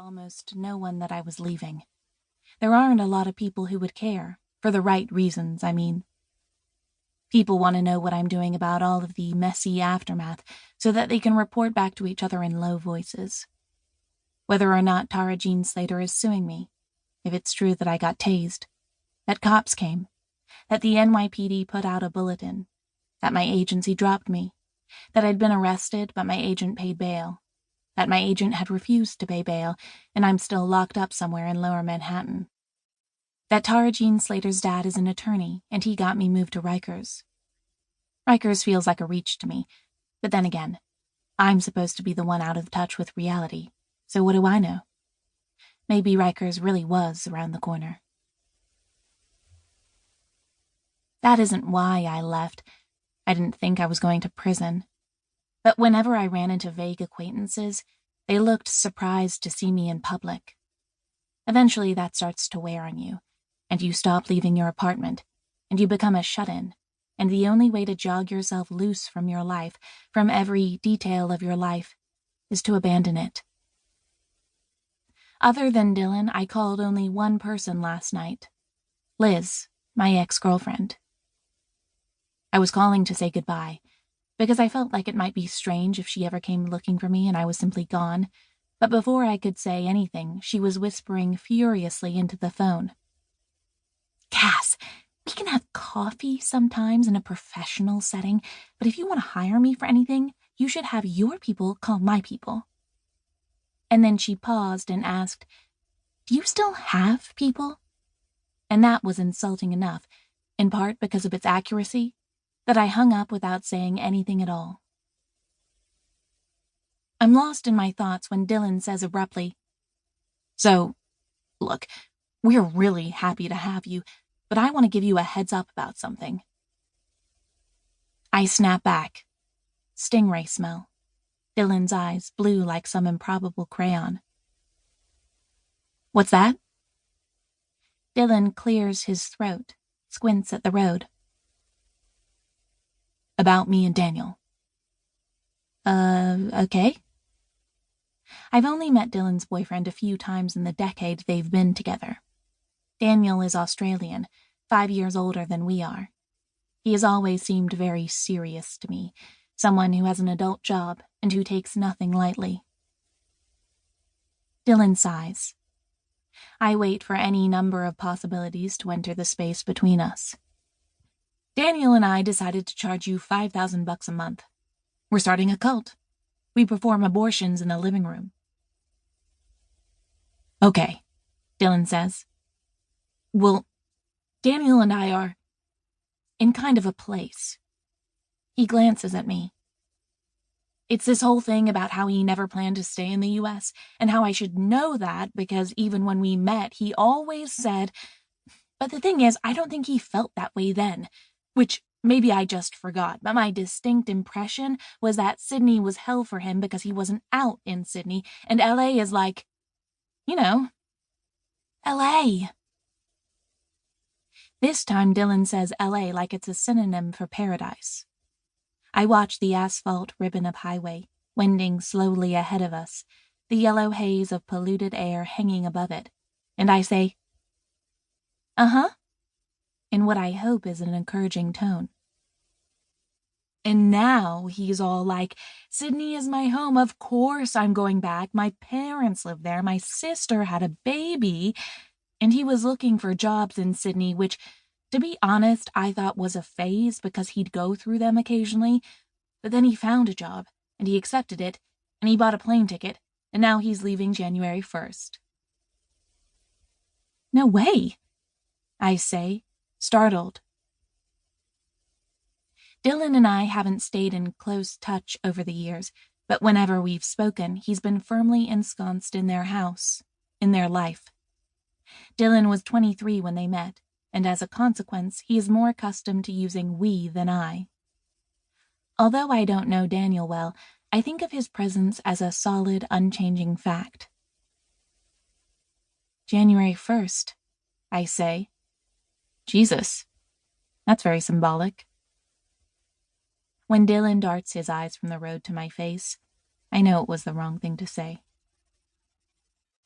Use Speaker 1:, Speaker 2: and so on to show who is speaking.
Speaker 1: almost no one that I was leaving. There aren't a lot of people who would care, for the right reasons, I mean. People want to know what I'm doing about all of the messy aftermath so that they can report back to each other in low voices. Whether or not Tara Jean Slater is suing me, if it's true that I got tased, that cops came, that the NYPD put out a bulletin, that my agency dropped me, that I'd been arrested but my agent paid bail, that my agent had refused to pay bail and I'm still locked up somewhere in Lower Manhattan, that Tara Jean Slater's dad is an attorney and he got me moved to Rikers. Rikers feels like a reach to me, but then again, I'm supposed to be the one out of touch with reality, so what do I know? Maybe Rikers really was around the corner. That isn't why I left. I didn't think I was going to prison. But whenever I ran into vague acquaintances, they looked surprised to see me in public. Eventually that starts to wear on you, and you stop leaving your apartment, and you become a shut-in, and the only way to jog yourself loose from your life, from every detail of your life, is to abandon it. Other than Dylan, I called only one person last night. Liz, my ex-girlfriend. I was calling to say goodbye, because I felt like it might be strange if she ever came looking for me and I was simply gone, but before I could say anything, she was whispering furiously into the phone. Cass, we can have coffee sometimes in a professional setting, but if you want to hire me for anything, you should have your people call my people. And then she paused and asked, Do you still have people? And that was insulting enough, in part because of its accuracy, that I hung up without saying anything at all. I'm lost in my thoughts when Dylan says abruptly, So, look, we're really happy to have you, but I want to give you a heads up about something. I snap back. Stingray smell. Dylan's eyes blue like some improbable crayon. What's that? Dylan clears his throat, squints at the road. About me and Daniel. Okay. I've only met Dylan's boyfriend a few times in the decade they've been together. Daniel is Australian, 5 years older than we are. He has always seemed very serious to me, someone who has an adult job and who takes nothing lightly. Dylan sighs. I wait for any number of possibilities to enter the space between us. Daniel and I decided to charge you $5,000 a month. We're starting a cult. We perform abortions in the living room. Okay, Dylan says. Well, Daniel and I are in kind of a place. He glances at me. It's this whole thing about how he never planned to stay in the U.S., and how I should know that because even when we met, he always said, but the thing is, I don't think he felt that way then, which maybe I just forgot, but my distinct impression was that Sydney was hell for him because he wasn't out in Sydney, and L.A. is like, L.A. This time Dylan says L.A. like it's a synonym for paradise. I watch the asphalt ribbon of highway, wending slowly ahead of us, the yellow haze of polluted air hanging above it, and I say, Uh-huh, in what I hope is an encouraging tone. And now he's all like, Sydney is my home, of course I'm going back, my parents live there, my sister had a baby, and he was looking for jobs in Sydney, which, to be honest, I thought was a phase because he'd go through them occasionally, but then he found a job, and he accepted it, and he bought a plane ticket, and now he's leaving January 1st. No way, I say, startled. Dylan and I haven't stayed in close touch over the years, but whenever we've spoken, he's been firmly ensconced in their house, in their life. Dylan was 23 when they met, and as a consequence, he is more accustomed to using we than I. Although I don't know Daniel well, I think of his presence as a solid, unchanging fact. January 1st, I say. Jesus, that's very symbolic. When Dylan darts his eyes from the road to my face, I know it was the wrong thing to say.